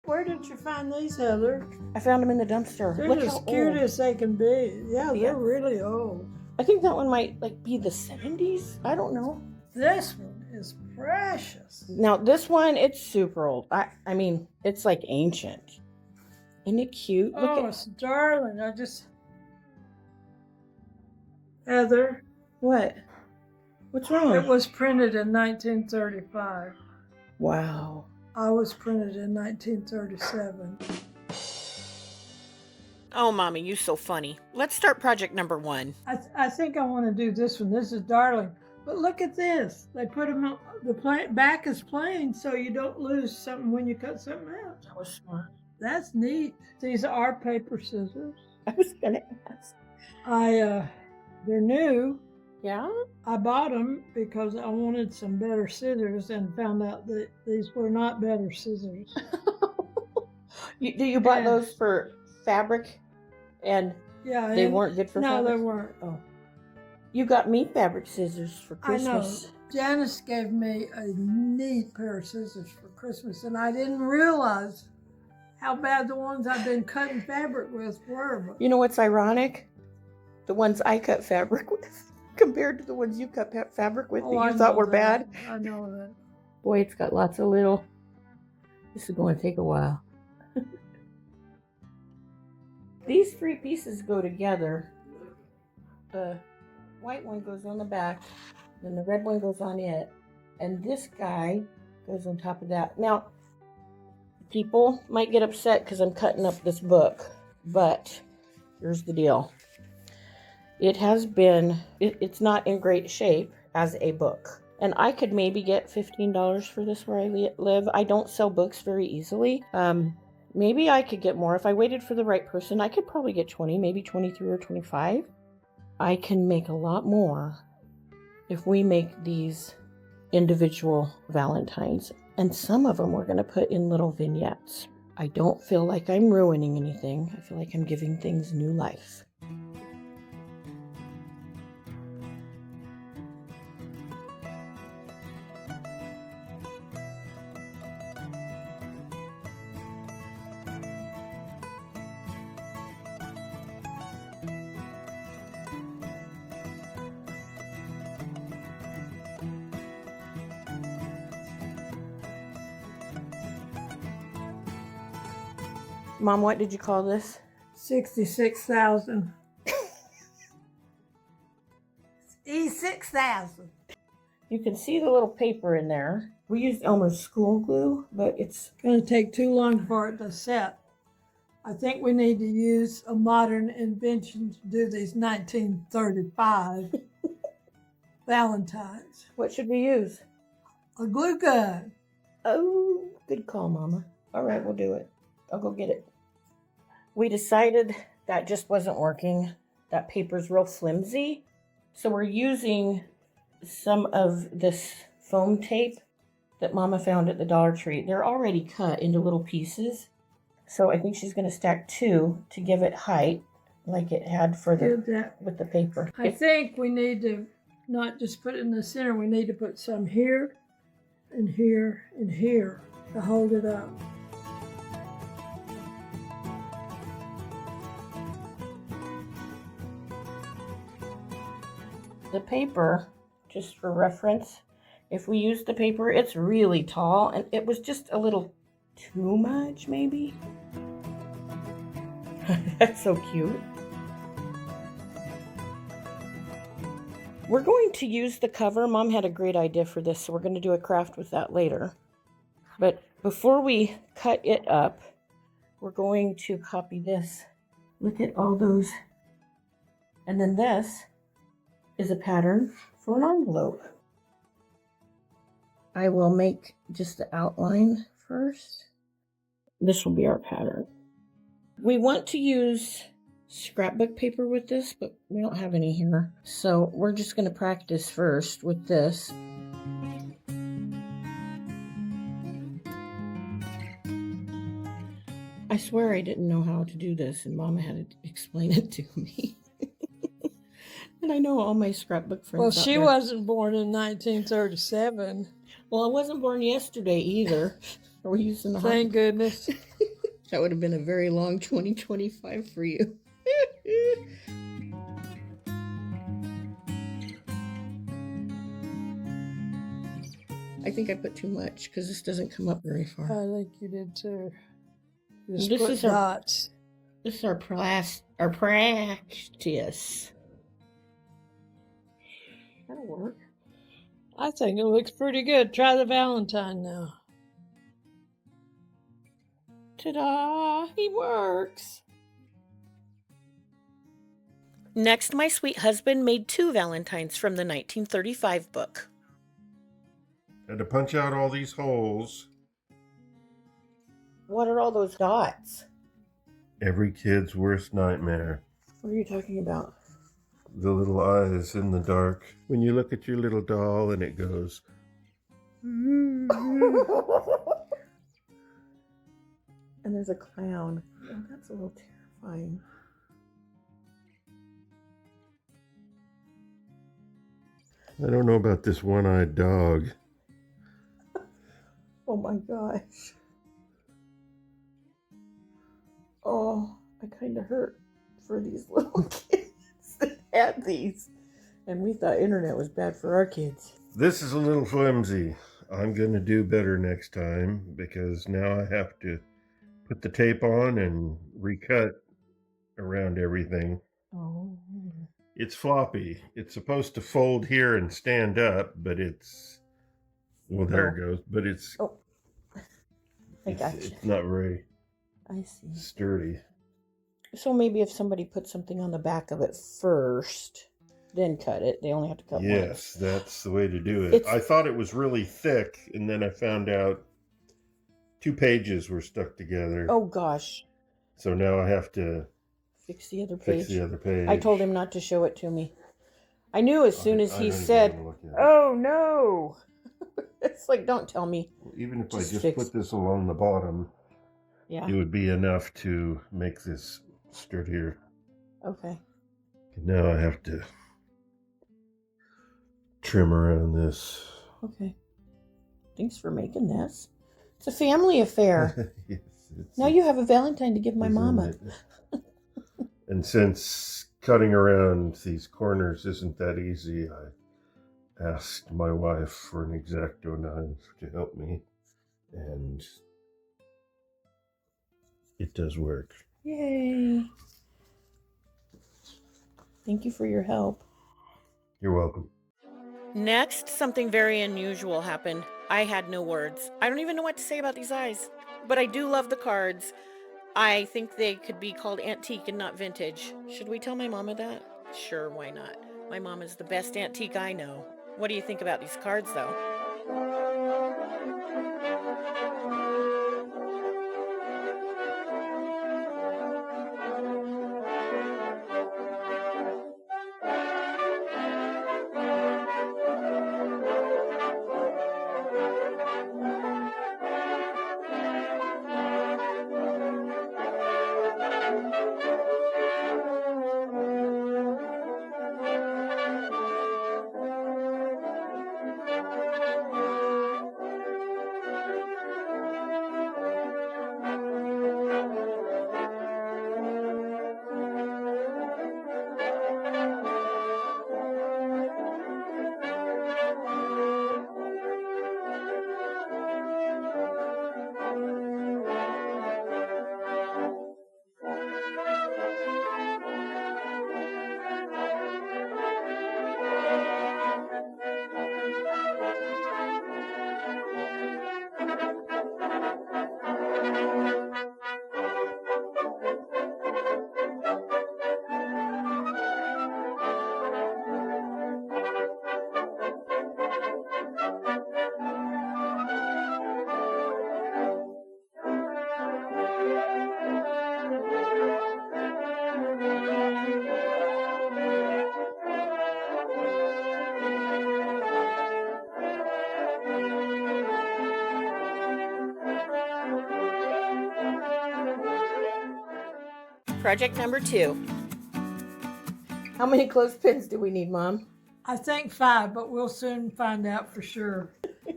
Where did you find these, Heather? I found them in the dumpster. They're Look as how cute old. as they can be. Yeah, Yeah. they're really old. I think that one might be the 70s. I don't know. This one is precious. Now this one, it's super old. I mean, it's like ancient. Isn't it cute? Oh, it's darling. Heather. What? What's wrong? It was printed in 1935. Wow. I was printed in 1937. Oh, Mommy, you so funny. Let's start project number 1. I think I want to do this one. This is darling. But look at this. They put them on, the back is plain so you don't lose something when you cut something out. That was smart. That's neat. These are paper scissors. I was gonna ask. They're new. Yeah? I bought them because I wanted some better scissors and found out that these were not better scissors. You bought those for fabric and they weren't good for fabric? No, they weren't. Oh. You got me fabric scissors for Christmas. I know. Janice gave me a neat pair of scissors for Christmas, and I didn't realize how bad the ones I've been cutting fabric with were. You know what's ironic? The ones I cut fabric with compared to the ones you cut fabric with that you thought were bad. I know that. Boy, it's got lots of little... This is going to take a while. These 3 pieces go together. The white one goes on the back, then the red one goes on it, and this guy goes on top of that. Now, people might get upset because I'm cutting up this book, but here's the deal. It has been, it's not in great shape as a book. And I could maybe get $15 for this where I live. I don't sell books very easily. Maybe I could get more. If I waited for the right person, I could probably get 20, maybe 23 or 25. I can make a lot more if we make these individual Valentines. And some of them we're going to put in little vignettes. I don't feel like I'm ruining anything. I feel like I'm giving things new life. Mom, what did you call this? 66,000. E6000. You can see the little paper in there. We used Elmer's school glue, but it's going to take too long for it to set. I think we need to use a modern invention to do these 1935 Valentines. What should we use? A glue gun. Oh, good call, Mama. All right, we'll do it. I'll go get it. We decided that just wasn't working. That paper's real flimsy. So we're using some of this foam tape that Mama found at the Dollar Tree. They're already cut into little pieces. So I think she's going to stack 2 to give it height like it had for with the paper. I think we need to not just put it in the center. We need to put some here and here and here to hold it up. The paper, just for reference, if we use the paper, it's really tall, and it was just a little too much, maybe. That's so cute. We're going to use the cover. Mom had a great idea for this, so we're going to do a craft with that later. But before we cut it up, we're going to copy this. Look at all those. And then this is a pattern for an envelope. I will make just the outline first. This will be our pattern. We want to use scrapbook paper with this, but we don't have any here. So we're just going to practice first with this. I swear I didn't know how to do this, and Mama had to explain it to me. And I know all my scrapbook friends. Well, she wasn't born in 1937. Well, I wasn't born yesterday either. Are we using the Thank goodness. That would have been a very long 2025 for you. I think I put too much because this doesn't come up very far. I think you did too. Just This put is dots. This is our practice. That'll work. I think it looks pretty good. Try the Valentine now. Ta-da! He works. Next, my sweet husband made 2 Valentines from the 1935 book. Had to punch out all these holes. What are all those dots? Every kid's worst nightmare. What are you talking about? The little eyes in the dark. When you look at your little doll and it goes. And there's a clown. Oh, that's a little terrifying. I don't know about this one-eyed dog. Oh my gosh. Oh, I kind of hurt for these little kids that had these. And we thought internet was bad for our kids. This is a little flimsy. I'm going to do better next time because now I have to put the tape on and recut around everything. Oh. It's floppy. It's supposed to fold here and stand up, but it's... Well, there it goes. But it's... Oh. I got you. It's not very I see. sturdy. So maybe if somebody put something on the back of it first, then cut it. They only have to cut once. Yes, that's the way to do it. I thought it was really thick, and then I found out 2 pages were stuck together. Oh, gosh. So now I have to fix the other page. I I told him not to show it to me. I knew as soon as he said, "Oh, no." It's like, don't tell me. Even if I just put this along the bottom, yeah, it would be enough to make this sturdier. Okay. Now I have to trim around this. Okay. Thanks for making this. It's a family affair. Yes, now you have a Valentine to give my mama. And since cutting around these corners isn't that easy, I asked my wife for an X-Acto knife to help me, and it does work. Yay. Thank you for your help. You're welcome. Next, something very unusual happened. I had no words. I don't even know what to say about these eyes, but I do love the cards. I think they could be called antique and not vintage. Should we tell my mama that? Sure, why not? My mom is the best antique I know. What do you think about these cards, though? Project number 2. How many clothespins do we need, Mom? I think 5, but we'll soon find out for sure.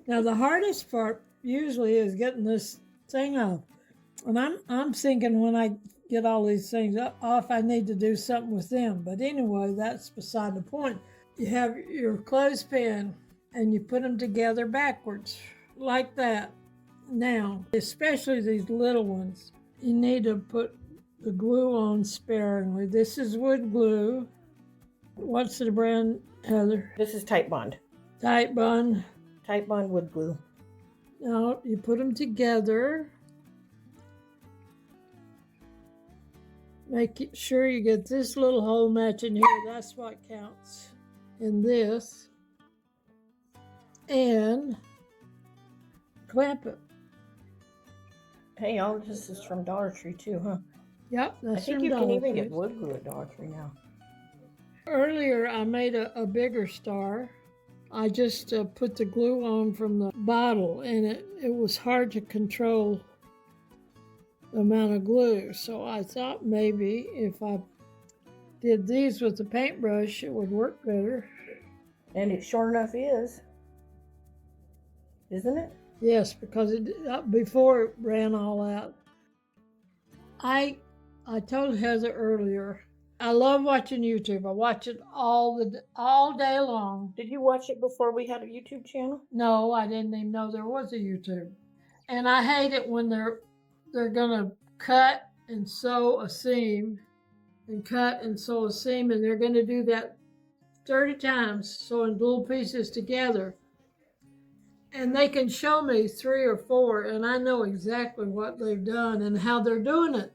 Now, the hardest part usually is getting this thing off. And I'm thinking when I get all these things off, I need to do something with them. But anyway, that's beside the point. You have your clothespin and you put them together backwards like that. Now, especially these little ones, you need to put the glue on sparingly. This is wood glue. What's the brand, Heather? This is Type Bond. Type Bond. Type Bond wood glue. Now, you put them together. Make sure you get this little hole matching here. That's what counts in this. And clamp it. Hey, all this is from Dollar Tree too, huh? Yep, that's I think from you can Dollar even Tree. get wood glue at Dollar Tree now. Earlier, I made a bigger star. I just put the glue on from the bottle, and it was hard to control the amount of glue. So I thought maybe if I did these with the paintbrush, it would work better. And it sure enough is. Isn't it? Yes, because before it ran all out. I told Heather earlier, I love watching YouTube. I watch it all day long. Did you watch it before we had a YouTube channel? No, I didn't even know there was a YouTube. And I hate it when they're gonna cut and sew a seam, and cut and sew a seam, and they're gonna do that 30 times, sewing little pieces together. And they can show me 3 or 4, and I know exactly what they've done and how they're doing it.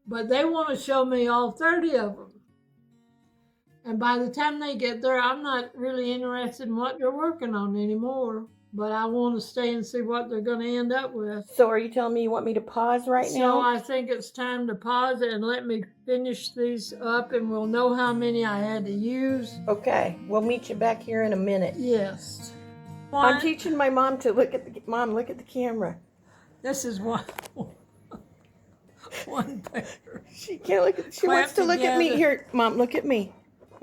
But they want to show me all 30 of them. And by the time they get there, I'm not really interested in what they're working on anymore. But I want to stay and see what they're going to end up with. So are you telling me you want me to pause right now? So I think it's time to pause it and let me finish these up, and we'll know how many I had to use. Okay, we'll meet you back here in a minute. Yes. I'm teaching my mom to look at the camera. This is one pair. She can't look at. She wants to look at me. Here, Mom, look at me.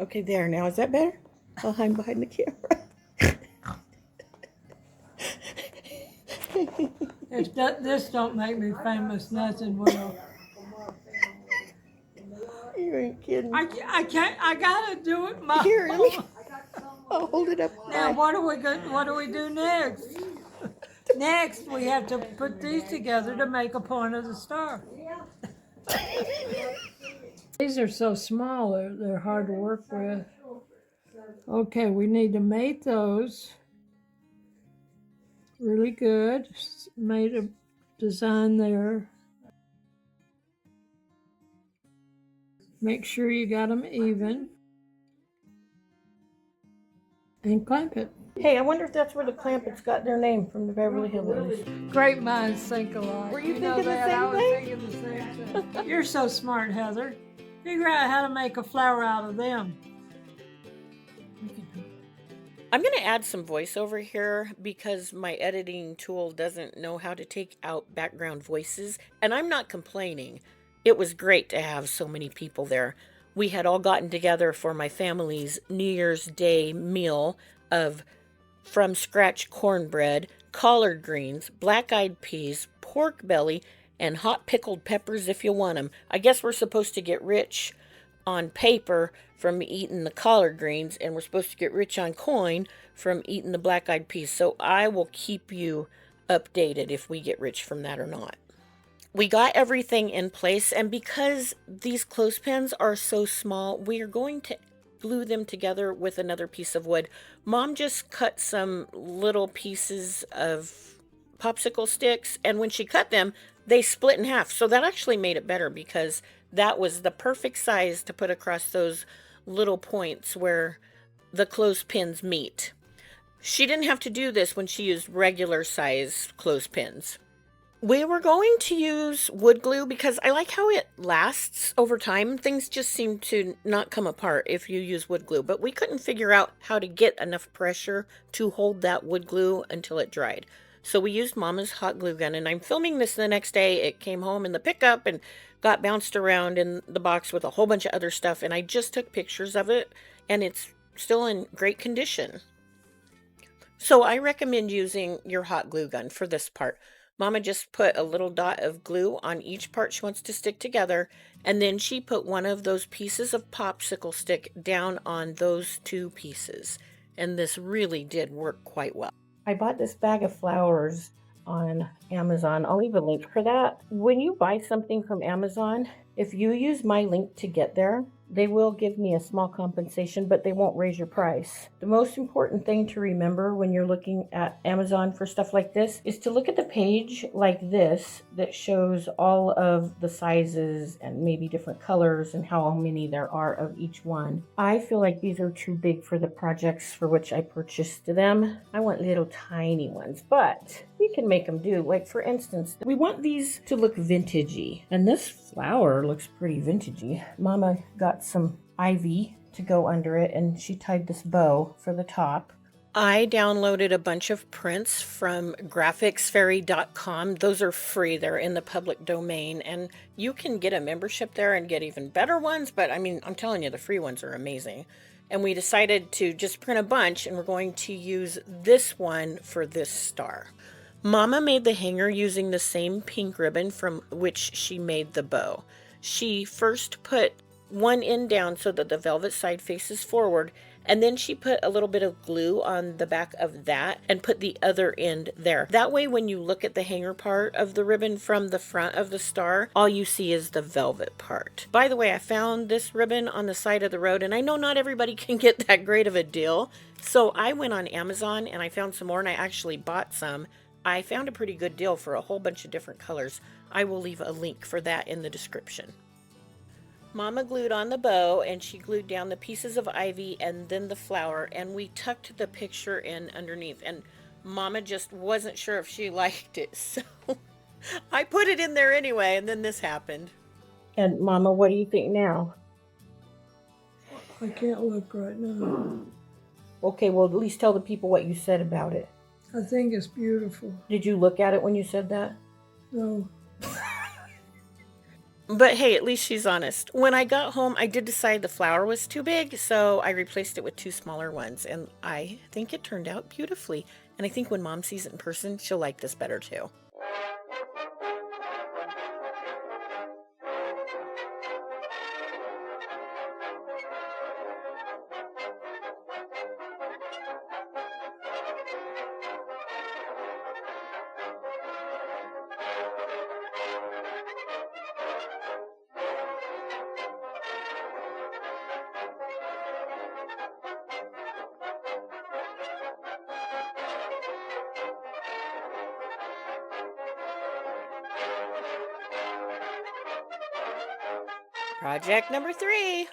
Okay, there. Now is that better? I'll hide behind the camera. This don't make me famous, nothing will. You ain't kidding. I can't. I gotta do it. Here, let me. I'll hold it up. Now, what do we do next? Next, we have to put these together to make a point of the star. These are so small, they're hard to work with. Okay, we need to mate those. Really good. Made a design there. Make sure you got them even. And clamp it. Hey, I wonder if that's where the Clampets got their name from, the Beverly Hillbillies. Great minds think alike. Were you know thinking the that? same I was thing? thinking the same thing. You're so smart, Heather. Figure out how to make a flower out of them. I'm going to add some voiceover here because my editing tool doesn't know how to take out background voices, and I'm not complaining. It was great to have so many people there. We had all gotten together for my family's New Year's Day meal of from scratch cornbread, collard greens, black-eyed peas, pork belly, and hot pickled peppers if you want them. I guess we're supposed to get rich on paper from eating the collard greens, and we're supposed to get rich on coin from eating the black-eyed peas. So I will keep you updated if we get rich from that or not. We got everything in place, and because these clothespins are so small, we are going to glue them together with another piece of wood. Mom just cut some little pieces of popsicle sticks, and when she cut them, they split in half. So that actually made it better because that was the perfect size to put across those little points where the clothespins meet. She didn't have to do this when she used regular size clothespins. We were going to use wood glue because I like how it lasts over time. Things just seem to not come apart if you use wood glue, but we couldn't figure out how to get enough pressure to hold that wood glue until it dried. So we used Mama's hot glue gun, and I'm filming this the next day. It came home in the pickup and got bounced around in the box with a whole bunch of other stuff, and I just took pictures of it, and it's still in great condition. So I recommend using your hot glue gun for this part. Mama just put a little dot of glue on each part she wants to stick together, and then she put one of those pieces of popsicle stick down on those two pieces. And this really did work quite well. I bought this bag of flowers on Amazon. I'll leave a link for that. When you buy something from Amazon, if you use my link to get there, they will give me a small compensation, but they won't raise your price. The most important thing to remember when you're looking at Amazon for stuff like this is to look at the page like this that shows all of the sizes and maybe different colors and how many there are of each one. I feel like these are too big for the projects for which I purchased them. I want little tiny ones, but we can make them do. Like for instance, we want these to look vintagey, and this flower looks pretty vintagey. Mama got some ivy to go under it, and she tied this bow for the top. I downloaded a bunch of prints from graphicsfairy.com. Those are free. They're in the public domain, and you can get a membership there and get even better ones. But I mean, I'm telling you, the free ones are amazing. And we decided to just print a bunch, and we're going to use this one for this star. Mama made the hanger using the same pink ribbon from which she made the bow. She first put one end down so that the velvet side faces forward, and then she put a little bit of glue on the back of that and put the other end there. That way when you look at the hanger part of the ribbon from the front of the star, all you see is the velvet part. By the way, I found this ribbon on the side of the road, and I know not everybody can get that great of a deal, so I went on Amazon and I found some more, and I actually bought some. I found a pretty good deal for a whole bunch of different colors. I will leave a link for that in the description. Mama glued on the bow, and she glued down the pieces of ivy and then the flower, and we tucked the picture in underneath, and Mama just wasn't sure if she liked it, so I put it in there anyway, and then this happened. And Mama, what do you think now? I can't look right now. Okay, well, at least tell the people what you said about it. I think it's beautiful. Did you look at it when you said that? No. But hey, at least she's honest. When I got home, I did decide the flower was too big, so I replaced it with two smaller ones, and I think it turned out beautifully. And I think when Mom sees it in person, she'll like this better too. Project number 3.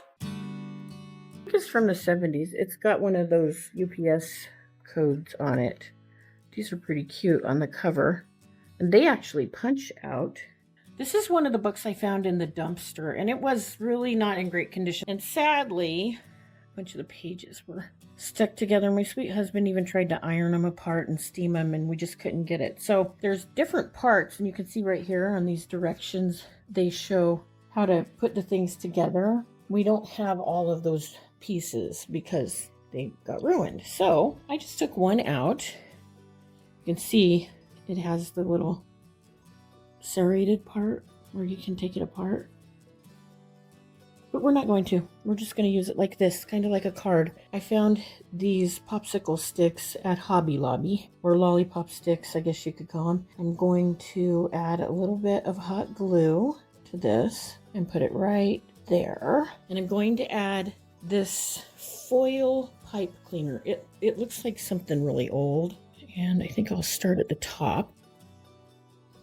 It's from the 70s. It's got one of those UPS codes on it. These are pretty cute on the cover. And they actually punch out. This is one of the books I found in the dumpster, and it was really not in great condition. And sadly, a bunch of the pages were stuck together. My sweet husband even tried to iron them apart and steam them, and we just couldn't get it. So there's different parts, and you can see right here on these directions, they show how to put the things together. We don't have all of those pieces because they got ruined. So I just took one out. You can see it has the little serrated part where you can take it apart. But we're not going to. We're just going to use it like this, kind of like a card. I found these popsicle sticks at Hobby Lobby, or lollipop sticks, I guess you could call them. I'm going to add a little bit of hot glue to this and put it right there. And I'm going to add this foil pipe cleaner. It looks like something really old, and I think I'll start at the top.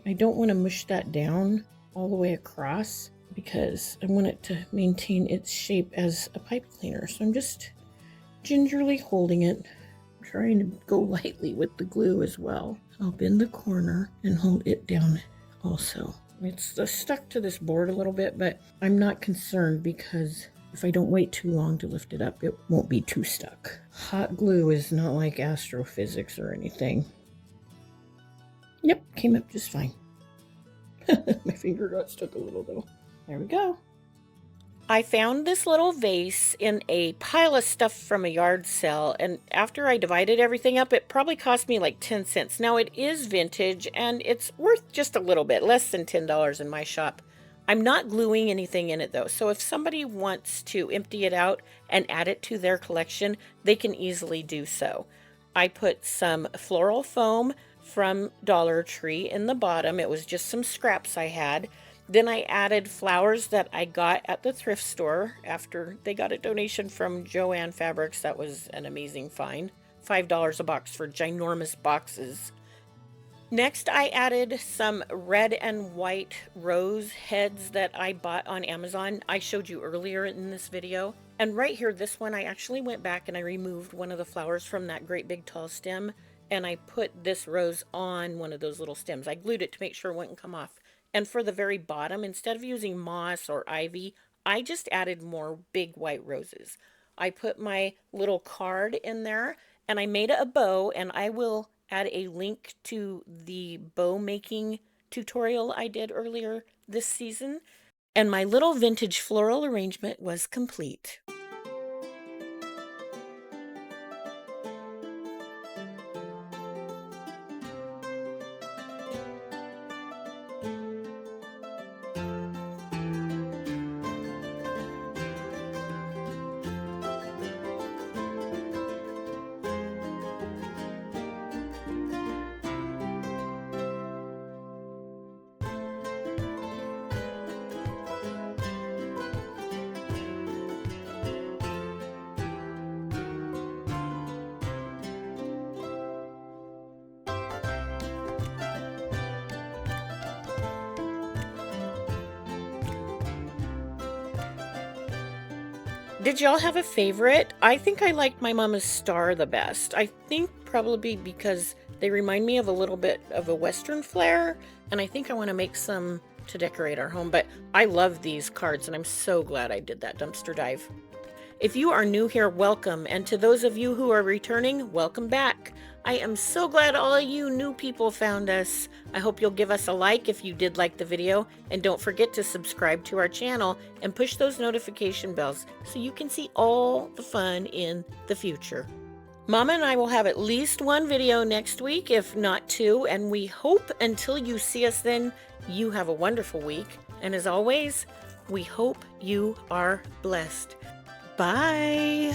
I don't want to mush that down all the way across because I want it to maintain its shape as a pipe cleaner. So I'm just gingerly holding it, trying to go lightly with the glue as well. I'll bend the corner and hold it down also. It's stuck to this board a little bit, but I'm not concerned because if I don't wait too long to lift it up, it won't be too stuck. Hot glue is not like astrophysics or anything. Yep, came up just fine. My finger got stuck a little though. There we go. I found this little vase in a pile of stuff from a yard sale, and after I divided everything up, it probably cost me like 10 cents. Now it is vintage and it's worth just a little bit, less than $10 in my shop. I'm not gluing anything in it though, so if somebody wants to empty it out and add it to their collection, they can easily do so. I put some floral foam from Dollar Tree in the bottom. It was just some scraps I had. Then I added flowers that I got at the thrift store after they got a donation from Joanne Fabrics. That was an amazing find. $5 a box for ginormous boxes. Next, I added some red and white rose heads that I bought on Amazon. I showed you earlier in this video. And right here, this one, I actually went back and I removed one of the flowers from that great big tall stem. And I put this rose on one of those little stems. I glued it to make sure it wouldn't come off. And for the very bottom, instead of using moss or ivy, I just added more big white roses. I put my little card in there and I made a bow, and I will add a link to the bow making tutorial I did earlier this season. And my little vintage floral arrangement was complete. Did y'all have a favorite? I think I liked my Mama's Star the best. I think probably because they remind me of a little bit of a Western flair, and I think I want to make some to decorate our home. But I love these cards, and I'm so glad I did that dumpster dive. If you are new here, welcome. And to those of you who are returning, welcome back. I am so glad all of you new people found us. I hope you'll give us a like if you did like the video. And don't forget to subscribe to our channel and push those notification bells so you can see all the fun in the future. Mama and I will have at least one video next week, if not two. And we hope until you see us then, you have a wonderful week. And as always, we hope you are blessed. Bye.